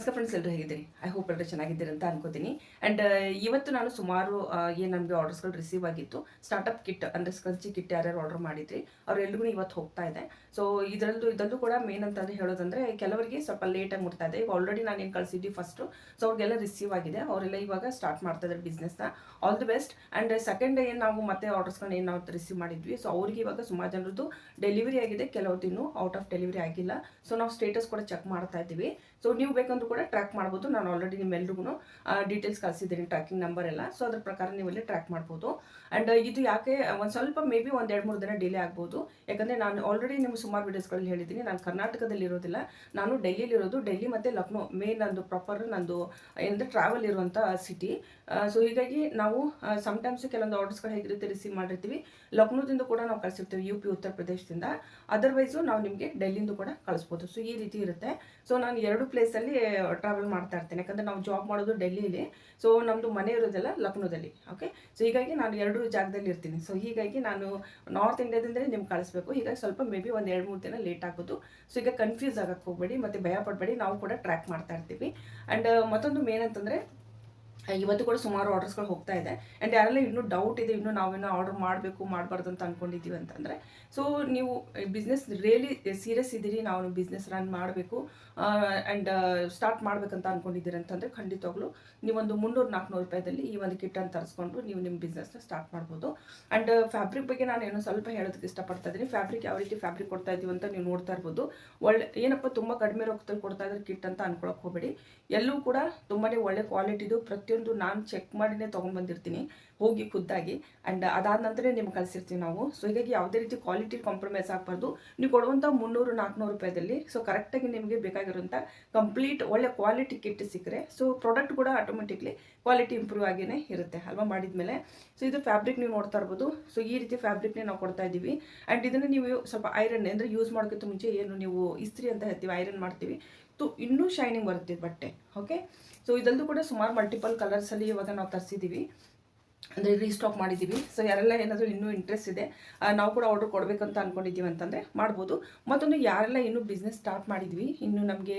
ನಮಸ್ಕಾರ ಫ್ರೆಂಡ್ಸ್, ಎಲ್ಲರೂ ಹೇಗಿದ್ದೀರಿ? ಐ ಹೋಪ್ ಎಲ್ಲರೂ ಚೆನ್ನಾಗಿದ್ದೀರಿ ಅಂತ ಅನ್ಕೋತೀನಿ. ಆ್ಯಂಡ್ ಇವತ್ತು ನಾನು ಸುಮಾರು ಏನು ನಮಗೆ ಆರ್ಡರ್ಸ್ಗಳು ರಿಸೀವ್ ಆಗಿತ್ತು. ಸ್ಟಾರ್ಟಪ್ ಕಿಟ್ ಅಂದರೆ ಸ್ಕಂಚಿ ಕಿಟ್ ಯಾರ್ಯಾರು ಆರ್ಡರ್ ಮಾಡಿದ್ರಿ ಅವರೆಲ್ಲರಿಗೂ ಇವತ್ತು ಹೋಗ್ತಾ ಇದೆ. ಸೊ ಇದರಲ್ಲೂ ಕೂಡ ಮೇನ್ ಅಂತಂದರೆ ಹೇಳೋದಂದರೆ ಕೆಲವರಿಗೆ ಸ್ವಲ್ಪ ಲೇಟಾಗಿ ಮುಟ್ತಾ ಇದೆ. ಈಗ ಆಲ್ರೆಡಿ ನಾನು ಏನು ಕಳಿಸಿದ್ವಿ ಫಸ್ಟು, ಸೊ ಅವ್ರಿಗೆಲ್ಲ ರಿಸೀವ್ ಆಗಿದೆ. ಅವರೆಲ್ಲ ಇವಾಗ ಸ್ಟಾರ್ಟ್ ಮಾಡ್ತಾ ಇದ್ದಾರೆ ಬಿಸ್ನೆಸ್ನ. All the best. And second ಏನು ನಾವು ಮತ್ತೆ ಆರ್ಡರ್ಸ್ಗಳನ್ನ ಏನು ನಾವು ರಿಸೀವ್ ಮಾಡಿದ್ವಿ, ಸೊ ಅವ್ರಿಗೆ ಇವಾಗ ಸುಮಾರು ಜನರದ್ದು ಡೆಲಿವರಿ ಆಗಿದೆ, ಕೆಲವ್ರದ್ದು ಇನ್ನೂ ಔಟ್ ಆಫ್ ಡೆಲಿವರಿ ಆಗಿಲ್ಲ. ಸೊ ನಾವು ಸ್ಟೇಟಸ್ ಕೂಡ ಚೆಕ್ ಮಾಡ್ತಾ ಇದ್ದೀವಿ. ಸೊ ನೀವು ಬೇಕಂದ್ರೂ ಕೂಡ ಟ್ರ್ಯಾಕ್ ಮಾಡ್ಬೋದು. ನಾನು ಆಲ್ರೆಡಿ ನಿಮ್ಮೆಲ್ರಿಗೂ ಡೀಟೇಲ್ಸ್ ಕಳಿಸಿದ್ದೀನಿ, ಟ್ರ್ಯಾಕಿಂಗ್ ನಂಬರ್ ಎಲ್ಲ. ಸೊ ಅದ್ರ ಪ್ರಕಾರ ನೀವೆಲ್ಲ ಟ್ರ್ಯಾಕ್ ಮಾಡ್ಬೋದು. ಆ್ಯಂಡ್ ಇದು ಯಾಕೆ ಒಂದು ಸ್ವಲ್ಪ ಮೇ ಬಿ ಒಂದು 2-3 ದಿನ ಡಿಲೇ ಆಗ್ಬೋದು. ಯಾಕಂದರೆ ನಾನು ಆಲ್ರೆಡಿ ನಿಮ್ಗೆ ಸುಮಾರು ವೀಡಿಯೋಸ್ಗಳಲ್ಲಿ ಹೇಳಿದ್ದೀನಿ, ನಾನು ಕರ್ನಾಟಕದಲ್ಲಿ ಇರೋದಿಲ್ಲ, ನಾನು ಡೆಲ್ಲಿಲಿರೋದು. ಡೆಲ್ಲಿ ಮತ್ತು ಲಕ್ನೋ ಮೇನ್ ನಂದು ಪ್ರಾಪರ್ ನಂದು ಏನಂದರೆ ಟ್ರಾವೆಲ್ ಇರುವಂಥ ಸಿಟಿ. ಸೊ ಹೀಗಾಗಿ ನಾವು ಸಮ್ಟೈಮ್ಸ್ ಕೆಲವೊಂದು ಆರ್ಡರ್ಸ್ಗಳು ಹೇಗೆ ರೀತಿ ರಿಸೀವ್ ಮಾಡಿರ್ತೀವಿ, ಲಕ್ನೋದಿಂದ ಕೂಡ ನಾವು ಕಳಿಸಿರ್ತೀವಿ, UP ಉತ್ತರ ಪ್ರದೇಶದಿಂದ. ಅದರ್ವೈಸು ನಾವು ನಿಮಗೆ ಡೆಲ್ಲಿಂದ ಕೂಡ ಕಳಿಸ್ಬೋದು. ಸೊ ಈ ರೀತಿ ಇರುತ್ತೆ. ಸೊ ನಾನು 2 ಪ್ಲೇಸಲ್ಲಿ ಟ್ರಾವೆಲ್ ಮಾಡ್ತಾ ಇರ್ತೇನೆ, ಯಾಕಂದರೆ ನಾವು ಜಾಬ್ ಮಾಡೋದು ಡೆಲ್ಲಿಲಿ. ಸೊ ನಮ್ಮದು ಮನೆ ಇರೋದೆಲ್ಲ ಲಕ್ನೋದಲ್ಲಿ. ಓಕೆ, ಸೊ ಹೀಗಾಗಿ ನಾನು 2 ಜಾಗದಲ್ಲಿ ಇರ್ತೀನಿ. ಸೊ ಹೀಗಾಗಿ ನಾನು ನಾರ್ತ್ ಇಂಡಿಯಾದಿಂದಲೇ ನಿಮ್ಗೆ ಕಳಿಸ್ಬೇಕು. ಹೀಗಾಗಿ ಸ್ವಲ್ಪ ಮೇ ಬಿ ಒಂದು 2-3 ದಿನ ಲೇಟ್ ಆಗ್ಬೋದು. ಸೊ ಈಗ ಕನ್ಫ್ಯೂಸ್ ಆಗಕ್ಕೆ ಹೋಗಬೇಡಿ ಮತ್ತು ಭಯ ಪಡಬೇಡಿ, ನಾವು ಕೂಡ ಟ್ರ್ಯಾಕ್ ಮಾಡ್ತಾ ಇರ್ತೀವಿ. ಆ್ಯಂಡ್ ಮತ್ತೊಂದು ಮೇನ್ ಅಂತಂದರೆ ಇವತ್ತು ಕೂಡ ಸುಮಾರು ಆರ್ಡರ್ಸ್ಗಳು ಹೋಗ್ತಾ ಇದೆ. ಆ್ಯಂಡ್ ಯಾರೆಲ್ಲ ಇನ್ನೂ ಡೌಟ್ ಇದೆ, ಇನ್ನೂ ನಾವೇನೋ ಆರ್ಡರ್ ಮಾಡಬೇಕು ಮಾಡಬಾರ್ದು ಅಂತ ಅಂದ್ಕೊಂಡಿದ್ದೀವಿ ಅಂತಂದರೆ, ಸೊ ನೀವು ಬಿಸ್ನೆಸ್ ರಿಯಲಿ ಸೀರಿಯಸ್ ಇದ್ದೀರಿ, ನಾವು ಬಿಸ್ನೆಸ್ ರನ್ ಮಾಡಬೇಕು ಆ್ಯಂಡ್ ಸ್ಟಾರ್ಟ್ ಮಾಡಬೇಕಂತ ಅಂದ್ಕೊಂಡಿದ್ದೀರಿ ಅಂತಂದರೆ ಖಂಡಿತವಾಗ್ಲೂ ನೀವೊಂದು 300-400 ರೂಪಾಯಿದಲ್ಲಿ ಈ ಒಂದು ಕಿಟ್ಟನ್ನು ತರಿಸ್ಕೊಂಡು ನೀವು ನಿಮ್ಮ ಬಿಸ್ನೆಸ್ನ ಸ್ಟಾರ್ಟ್ ಮಾಡ್ಬೋದು. ಆ್ಯಂಡ್ ಫ್ಯಾಬ್ರಿಕ್ ಬಗ್ಗೆ ನಾನು ಏನೋ ಸ್ವಲ್ಪ ಹೇಳೋದಕ್ಕೆ ಇಷ್ಟಪಡ್ತಾ ಇದ್ದೀನಿ. ಫ್ಯಾಬ್ರಿಕ್ ಯಾವ ರೀತಿ ಫ್ಯಾಬ್ರಿಕ್ ಕೊಡ್ತಾ ಇದ್ದೀವಿ ಅಂತ ನೀವು ನೋಡ್ತಾ ಇರ್ಬೋದು. ಏನಪ್ಪ ತುಂಬ ಕಡಿಮೆ ರೊಕ್ಕದಲ್ಲಿ ಕೊಡ್ತಾ ಇದ್ದಾರೆ ಕಿಟ್ ಅಂತ ಅನ್ಕೊಳಕ್ಕೆ ಹೋಗಬೇಡಿ. ಎಲ್ಲೂ ಕೂಡ ತುಂಬಾ ಒಳ್ಳೆ ಕ್ವಾಲಿಟಿದು ಪ್ರತಿಯೊಂದು ನಾನು ಚೆಕ್ ಮಾಡಿನೇ ತೊಗೊಂಡ್ಬಂದಿರ್ತೀನಿ ಹೋಗಿ ಖುದ್ದಾಗಿ. ಆ್ಯಂಡ್ ಅದಾದ ನಂತರ ನಿಮ್ಗೆ ಕಳಿಸಿರ್ತೀವಿ ನಾವು. ಸೊ ಹೀಗಾಗಿ ಯಾವುದೇ ರೀತಿ ಕ್ವಾಲಿಟಿ ಕಾಂಪ್ರಮೈಸ್ ಆಗಬಾರ್ದು. ನೀವು ಕೊಡುವಂಥ 300-400 ರೂಪಾಯಿದಲ್ಲಿ ಸೊ ಕರೆಕ್ಟಾಗಿ ನಿಮಗೆ ಬೇಕಾಗಿರುವಂಥ ಕಂಪ್ಲೀಟ್ ಒಳ್ಳೆ ಕ್ವಾಲಿಟಿ ಕಿಟ್ ಸಿಕ್ಕರೆ, ಸೊ ಪ್ರಾಡಕ್ಟ್ ಕೂಡ ಆಟೋಮೆಟಿಕ್ಲಿ ಕ್ವಾಲಿಟಿ ಇಂಪ್ರೂವ್ ಆಗಿಯೇ ಇರುತ್ತೆ ಅಲ್ವಾ ಮಾಡಿದ್ಮೇಲೆ. ಸೊ ಇದು ಫ್ಯಾಬ್ರಿಕ್ ನೀವು ನೋಡ್ತಾ ಇರ್ಬೋದು. ಸೊ ಈ ರೀತಿ ಫ್ಯಾಬ್ರಿಕ್ನೇ ನಾವು ಕೊಡ್ತಾ ಇದ್ದೀವಿ. ಆ್ಯಂಡ್ ಇದನ್ನು ನೀವು ಸ್ವಲ್ಪ ಐರನ್ ಅಂದರೆ ಯೂಸ್ ಮಾಡೋಕ್ಕಿಂತ ಮುಂಚೆ ಏನು ನೀವು ಇಸ್ತ್ರಿ ಅಂತ ಹೇಳ್ತೀವಿ, ಐರನ್ ಮಾಡ್ತೀವಿ, ಇನ್ನೂ ಶೈನಿಂಗ್ ಬರುತ್ತೆ ಬಟ್ಟೆ. ಓಕೆ, ಸೊ ಇದಲ್ಲೂ ಕೂಡ ಸುಮಾರು ಮಲ್ಟಿಪಲ್ ಕಲರ್ಸಲ್ಲಿ ಇವಾಗ ನಾವು ತರಿಸಿದ್ದೀವಿ, ಅಂದರೆ ರೀಸ್ಟಾಕ್ ಮಾಡಿದ್ದೀವಿ. ಸೊ ಯಾರೆಲ್ಲ ಏನಾದರೂ ಇನ್ನೂ ಇಂಟ್ರೆಸ್ಟ್ ಇದೆ, ನಾವು ಕೂಡ ಆರ್ಡರ್ ಕೊಡಬೇಕಂತ ಅಂದ್ಕೊಂಡಿದ್ದೀವಿ ಅಂತಂದರೆ ಮಾಡ್ಬೋದು. ಮತ್ತೊಂದು ಯಾರೆಲ್ಲ ಇನ್ನೂ ಬಿಸ್ನೆಸ್ ಸ್ಟಾರ್ಟ್ ಮಾಡಿದ್ವಿ, ಇನ್ನು ನಮಗೆ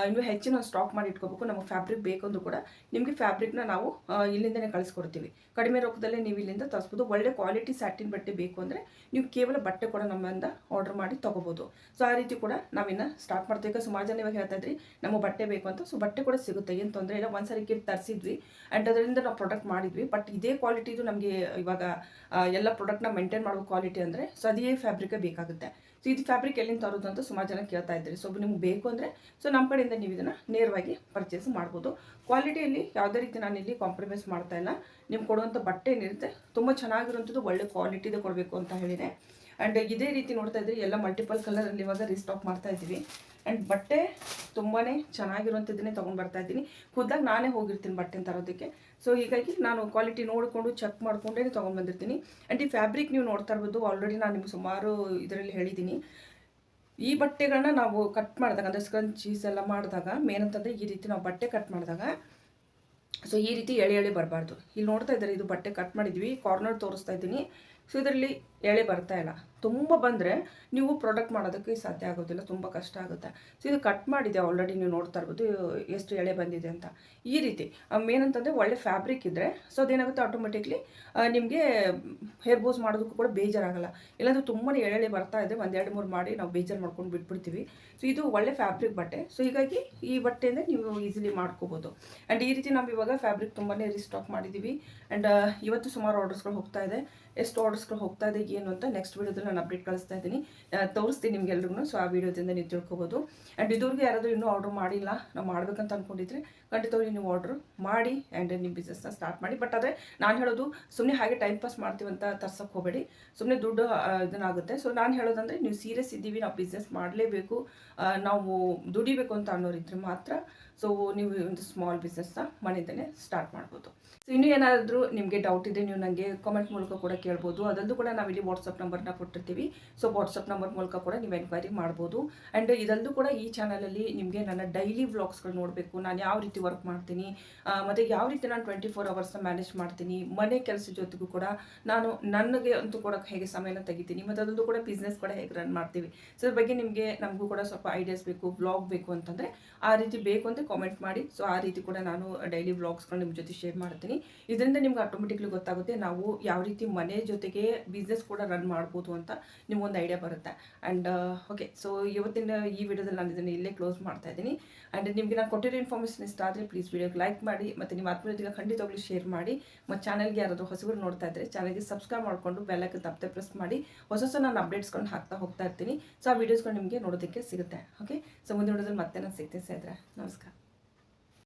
ಇನ್ನೂ ಹೆಚ್ಚಿನ ಸ್ಟಾಕ್ ಮಾಡಿ ಇಟ್ಕೋಬೇಕು, ನಮಗೆ ಫ್ಯಾಬ್ರಿಕ್ ಬೇಕಂದ್ರೂ ಕೂಡ ನಿಮಗೆ ಫ್ಯಾಬ್ರಿಕ್ನ ನಾವು ಇಲ್ಲಿಂದನೇ ಕಳಿಸ್ಕೊಡ್ತೀವಿ. ಕಡಿಮೆ ರೊಕ್ಕದಲ್ಲೇ ನೀವು ಇಲ್ಲಿಂದ ತರಿಸ್ಬೋದು. ಒಳ್ಳೆ ಕ್ವಾಲಿಟಿ ಸ್ಯಾಟಿನ್ ಬಟ್ಟೆ ಬೇಕು ಅಂದರೆ ನೀವು ಕೇವಲ ಬಟ್ಟೆ ಕೂಡ ನಮ್ಮಿಂದ ಆರ್ಡರ್ ಮಾಡಿ ತೊಗೋಬೋದು. ಸೊ ಆ ರೀತಿ ಕೂಡ ನಾವಿನ್ನು ಸ್ಟಾರ್ಟ್ ಮಾಡ್ತೀವಿ. ಈಗ ಸುಮಾರು ಜನ ಇವಾಗ ಹೇಳ್ತಾ ಇದ್ರಿ ನಮಗೆ ಬಟ್ಟೆ ಬೇಕು ಅಂತ. ಸೊ ಬಟ್ಟೆ ಕೂಡ ಸಿಗುತ್ತೆ, ಏನು ತೊಂದರೆ ಇಲ್ಲ. ಒಂದ್ಸರಿ ಕಿಟ್ ತರಿಸಿದ್ವಿ ಆ್ಯಂಡ್ ಅದರಿಂದ ನಾವು ಪ್ರಾಡಕ್ಟ್ ಮಾಡಿದ್ವಿ. ಬಟ್ ಇದೇ ಕ್ವಾಲಿಟಿದು ನಮಗೆ ಇವಾಗ ಎಲ್ಲ ಪ್ರಾಡಕ್ಟ್ನ ಮೇಂಟೈನ್ ಮಾಡೋ ಕ್ವಾಲಿಟಿ ಅಂದರೆ ಸೊ ಅದೇ ಫ್ಯಾಬ್ರಿಕೇ ಬೇಕಾಗುತ್ತೆ. ಸೊ ಇದು ಫ್ಯಾಬ್ರಿಕ್ ಎಲ್ಲಿಂದ ತರೋದು ಅಂತ ಸುಮಾರು ಜನ ಕೇಳ್ತಾ ಇದ್ದೀರಿ. ಸೊ ನಿಮ್ಗೆ ಬೇಕು ಅಂದರೆ ಸೊ ನಮ್ಮ ಕಡೆಯಿಂದ ನೀವು ಇದನ್ನು ನೇರವಾಗಿ ಪರ್ಚೇಸ್ ಮಾಡ್ಬೋದು. ಕ್ವಾಲಿಟಿಯಲ್ಲಿ ಯಾವುದೇ ರೀತಿ ನಾನು ಇಲ್ಲಿ ಕಾಂಪ್ರಮೈಸ್ ಮಾಡ್ತಾ ಇಲ್ಲ. ನಿಮ್ಗೆ ಕೊಡುವಂಥ ಬಟ್ಟೆ ಏನಿರುತ್ತೆ ತುಂಬ ಚೆನ್ನಾಗಿರುವಂಥದ್ದು ಒಳ್ಳೆ ಕ್ವಾಲಿಟಿದೇ ಕೊಡಬೇಕು ಅಂತ ಹೇಳಿದೆ. ಆ್ಯಂಡ್ ಇದೇ ರೀತಿ ನೋಡ್ತಾ ಇದ್ರಿ ಎಲ್ಲ ಮಲ್ಟಿಪಲ್ ಕಲರಲ್ಲಿ ಇವಾಗ ರೀಸ್ಟಾಕ್ ಮಾಡ್ತಾ ಇದ್ದೀವಿ. ಆ್ಯಂಡ್ ಬಟ್ಟೆ ತುಂಬಾ ಚೆನ್ನಾಗಿರುವಂಥದ್ದನ್ನೇ ತೊಗೊಂಡು ಬರ್ತಾ ಇದ್ದೀನಿ. ಖುದ್ದಾಗಿ ನಾನೇ ಹೋಗಿರ್ತೀನಿ ಬಟ್ಟೆನ ತರೋದಕ್ಕೆ. ಸೊ ಹೀಗಾಗಿ ನಾನು ಕ್ವಾಲಿಟಿ ನೋಡಿಕೊಂಡು ಚೆಕ್ ಮಾಡ್ಕೊಂಡೇ ತೊಗೊಂಡ್ಬಂದಿರ್ತೀನಿ. ಆ್ಯಂಡ್ ಈ ಫ್ಯಾಬ್ರಿಕ್ ನೀವು ನೋಡ್ತಾ ಇರ್ಬೋದು, ಆಲ್ರೆಡಿ ನಾನು ನಿಮ್ಗೆ ಸುಮಾರು ಇದರಲ್ಲಿ ಹೇಳಿದ್ದೀನಿ. ಈ ಬಟ್ಟೆಗಳನ್ನ ನಾವು ಕಟ್ ಮಾಡಿದಾಗ ಅಂದರೆ ಸ್ಕ್ರಂಚೀಸ್ ಎಲ್ಲ ಮಾಡಿದಾಗ ಮೇನ್ ಅಂತಂದರೆ ಈ ರೀತಿ ನಾವು ಬಟ್ಟೆ ಕಟ್ ಮಾಡಿದಾಗ ಸೊ ಈ ರೀತಿ ಎಳೆ ಬರಬಾರ್ದು. ಇಲ್ಲಿ ನೋಡ್ತಾ ಇದ್ದಾರೆ, ಇದು ಬಟ್ಟೆ ಕಟ್ ಮಾಡಿದ್ವಿ, ಕಾರ್ನರ್ ತೋರಿಸ್ತಾ ಇದ್ದೀನಿ. ಸೊ ಇದರಲ್ಲಿ ಎಳೆ ಬರ್ತಾ ಇಲ್ಲ. ತುಂಬ ಬಂದರೆ ನೀವು ಪ್ರಾಡಕ್ಟ್ ಮಾಡೋದಕ್ಕೆ ಸಾಧ್ಯ ಆಗೋದಿಲ್ಲ, ತುಂಬ ಕಷ್ಟ ಆಗುತ್ತೆ. ಸೊ ಇದು ಕಟ್ ಮಾಡಿದೆ ಆಲ್ರೆಡಿ, ನೀವು ನೋಡ್ತಾ ಇರ್ಬೋದು ಎಷ್ಟು ಎಳೆ ಬಂದಿದೆ ಅಂತ. ಈ ರೀತಿ ಮೇನ್ ಅಂತಂದರೆ ಒಳ್ಳೆ ಫ್ಯಾಬ್ರಿಕ್ ಇದ್ದರೆ ಸೊ ಅದೇನಾಗುತ್ತೆ ಆಟೋಮೆಟಿಕ್ಲಿ ನಿಮಗೆ ಹೇರ್ ಬೋಸ್ ಮಾಡೋದಕ್ಕೂ ಕೂಡ ಬೇಜಾರಾಗಲ್ಲ. ಇಲ್ಲಾಂದರೆ ತುಂಬಾ ಎಳೆ ಬರ್ತಾ ಇದೆ, 1-2-3 ಮಾಡಿ ನಾವು ಬೇಜಾರು ಮಾಡ್ಕೊಂಡು ಬಿಟ್ಬಿಡ್ತೀವಿ. ಸೊ ಇದು ಒಳ್ಳೆ ಫ್ಯಾಬ್ರಿಕ್ ಬಟ್ಟೆ. ಸೊ ಹೀಗಾಗಿ ಈ ಬಟ್ಟೆಯಿಂದ ನೀವು ಈಸಿಲಿ ಮಾಡ್ಕೋಬೋದು. ಆ್ಯಂಡ್ ಈ ರೀತಿ ನಾವು ಇವಾಗ ಫ್ಯಾಬ್ರಿಕ್ ತುಂಬಾ ರೀಸ್ಟಾಕ್ ಮಾಡಿದ್ದೀವಿ. ಆ್ಯಂಡ್ ಇವತ್ತು ಸುಮಾರು ಆರ್ಡರ್ಸ್ಗಳು ಹೋಗ್ತಾ ಇದೆ. ಎಷ್ಟು ಆರ್ಡರ್ಸ್ಗಳು ಹೋಗ್ತಾ ಇದೆ ಏನು ಅಂತ ನೆಕ್ಸ್ಟ್ ವೀಡಿಯೋದಲ್ಲಿ ನಾನು ಅಪ್ಡೇಟ್ ಕಳಿಸ್ತಾ ಇದ್ದೀನಿ, ತೋರಿಸ್ತೀನಿ ನಿಮ್ಗೆಲ್ರಿಗೂ. ಸೊ ಆ ವಿಡಿಯೋದಿಂದ ನೀವು ತಿಳ್ಕೊಬೋದು. ಆ್ಯಂಡ್ ಇದುವರೆಗೂ ಯಾರಾದರೂ ಇನ್ನೂ ಆರ್ಡರ್ ಮಾಡಿಲ್ಲ, ನಾವು ಮಾಡಬೇಕಂತ ಅಂದ್ಕೊಂಡಿದ್ರೆ ಖಂಡಿತವಾಗಿ ನೀವು ಆರ್ಡರ್ ಮಾಡಿ ಆ್ಯಂಡ್ ನಿಮ್ಮ ಬಿಸ್ನೆಸ್ನ ಸ್ಟಾರ್ಟ್ ಮಾಡಿ. ಬಟ್ ಆದರೆ ನಾನು ಹೇಳೋದು ಸುಮ್ಮನೆ ಹಾಗೆ ಟೈಮ್ ಪಾಸ್ ಮಾಡ್ತೀವಿ ಅಂತ ತರ್ಸೋಕ್ಕೆ ಹೋಗಬೇಡಿ, ಸುಮ್ಮನೆ ದುಡ್ಡು ಇದನ್ನಾಗುತ್ತೆ. ಸೊ ನಾನು ಹೇಳೋದಂದರೆ ನೀವು ಸೀರಿಯಸ್ ಇದ್ದೀವಿ, ನಾವು ಬಿಸ್ನೆಸ್ ಮಾಡಲೇಬೇಕು, ನಾವು ದುಡಿಬೇಕು ಅಂತ ಅನ್ನೋರಿದ್ರೆ ಮಾತ್ರ ಸೊ ನೀವು ಒಂದು ಸ್ಮಾಲ್ ಬಿಸ್ನೆಸ್ನ ಮನೆಯಿಂದಲೇ ಸ್ಟಾರ್ಟ್ ಮಾಡ್ಬೋದು. ಸೊ ಇನ್ನೂ ಏನಾದರೂ ನಿಮಗೆ ಡೌಟ್ ಇದೆ ನೀವು ನನಗೆ ಕಾಮೆಂಟ್ ಮೂಲಕ ಕೂಡ ಕೇಳ್ಬೋದು. ಅದಲ್ಲೂ ಕೂಡ ನಾವು ಇಲ್ಲಿ ವಾಟ್ಸಪ್ ನಂಬರ್ನ ಕೊಟ್ಟಿರ್ತೀವಿ. ಸೊ ವಾಟ್ಸಪ್ ನಂಬರ್ ಮೂಲಕ ಕೂಡ ನೀವು ಎನ್ಕ್ವೈರಿ ಮಾಡ್ಬೋದು. ಆ್ಯಂಡ್ ಇದಲ್ಲೂ ಕೂಡ ಈ ಚಾನಲಲ್ಲಿ ನಿಮಗೆ ನನ್ನ ಡೈಲಿ ವ್ಲಾಗ್ಸ್ಗಳು ನೋಡಬೇಕು, ನಾನು ಯಾವ ರೀತಿ ವರ್ಕ್ ಮಾಡ್ತೀನಿ, ಮತ್ತು ಯಾವ ರೀತಿ ನಾನು 24 ಅವರ್ಸ್ನ ಮ್ಯಾನೇಜ್ ಮಾಡ್ತೀನಿ, ಮನೆ ಕೆಲಸ ಜೊತೆಗೂ ಕೂಡ ನಾನು ನನಗೆ ಅಂತೂ ಕೂಡ ಹೇಗೆ ಸಮಯನ ತೆಗಿತೀನಿ, ಮತ್ತು ಅದರಲ್ಲೂ ಕೂಡ ಬಿಸ್ನೆಸ್ ಕೂಡ ಹೇಗೆ ರನ್ ಮಾಡ್ತೀವಿ. ಸೊ ಇದ್ರ ಬಗ್ಗೆ ನಮಗೂ ಕೂಡ ಸ್ವಲ್ಪ ಐಡಿಯಾಸ್ ಬೇಕು, ವ್ಲಾಗ್ ಬೇಕು ಅಂತಂದರೆ ಆ ರೀತಿ ಬೇಕು ಅಂತ ಕಾಮೆಂಟ್ ಮಾಡಿ. ಸೊ ಆ ರೀತಿ ಕೂಡ ನಾನು ಡೈಲಿ ವ್ಲಾಗ್ಸ್ಗಳು ನಿಮ್ಮ ಜೊತೆ ಶೇರ್ ಮಾಡ್ತೀನಿ. ಇದರಿಂದ ನಿಮ್ಗೆ ಆಟೋಮೆಟಿಕ್ಲಿ ಗೊತ್ತಾಗುತ್ತೆ ನಾವು ಯಾವ ರೀತಿ ಮನೆ ಜೊತೆಗೆ ಬಿಸ್ನೆಸ್ ಕೂಡ ರನ್ ಮಾಡ್ಬೋದು ಅಂತ ನಿಮ್ಗೊಂದು ಐಡಿಯಾ ಬರುತ್ತೆ. ಆ್ಯಂಡ್ ಓಕೆ, ಸೊ ಇವತ್ತಿನ ಈ ವಿಡಿಯೋದಲ್ಲಿ ನಾನು ಇದನ್ನು ಇಲ್ಲೇ ಕ್ಲೋಸ್ ಮಾಡ್ತಾ ಇದ್ದೀನಿ. ಆ್ಯಂಡ್ ನಿಮಗೆ ನಾನು ಕೊಟ್ಟಿರೋ ಇನ್ಫಾರ್ಮೇಷನ್ ಇಷ್ಟ ಆದರೆ ಪ್ಲೀಸ್ ವಿಡಿಯೋಗೆ ಲೈಕ್ ಮಾಡಿ, ಮತ್ತು ನಿಮ್ಮ ಆತ್ಮೀಯರಿಗೆ ಖಂಡಿತವಾಗ್ಲೂ ಶೇರ್ ಮಾಡಿ. ಮತ್ತು ಚಾನಲ್ಗೆ ಯಾರಾದರೂ ಹೊಸಬರು ನೋಡ್ತಾ ಇದ್ದರೆ ಚಾನಲ್ಗೆ ಸಬ್ಸ್ಕ್ರೈಬ್ ಮಾಡಿಕೊಂಡು ಬೆಲ್ಲೈಕನ್ ತಪ್ಪದೆ ಪ್ರೆಸ್ ಮಾಡಿ. ಹೊಸ ನಾನು ಅಪ್ಡೇಟ್ಸ್ಕೊಂಡು ಹಾಕ್ತಾ ಹೋಗ್ತಾ ಇರ್ತೀನಿ. ಸೊ ಆ ವೀಡಿಯೋಸ್ಗಳು ನಿಮಗೆ ನೋಡೋದಕ್ಕೆ ಸಿಗುತ್ತೆ. ಓಕೆ, ಸೊ ಮುಂದಿನ ವಿಡಿಯೋದಲ್ಲಿ ಮತ್ತೆ ನಾನು ಸಿಗ್ತೀನಿ ಸ್ನೇಹಿತರೆ. ನಮಸ್ಕಾರ.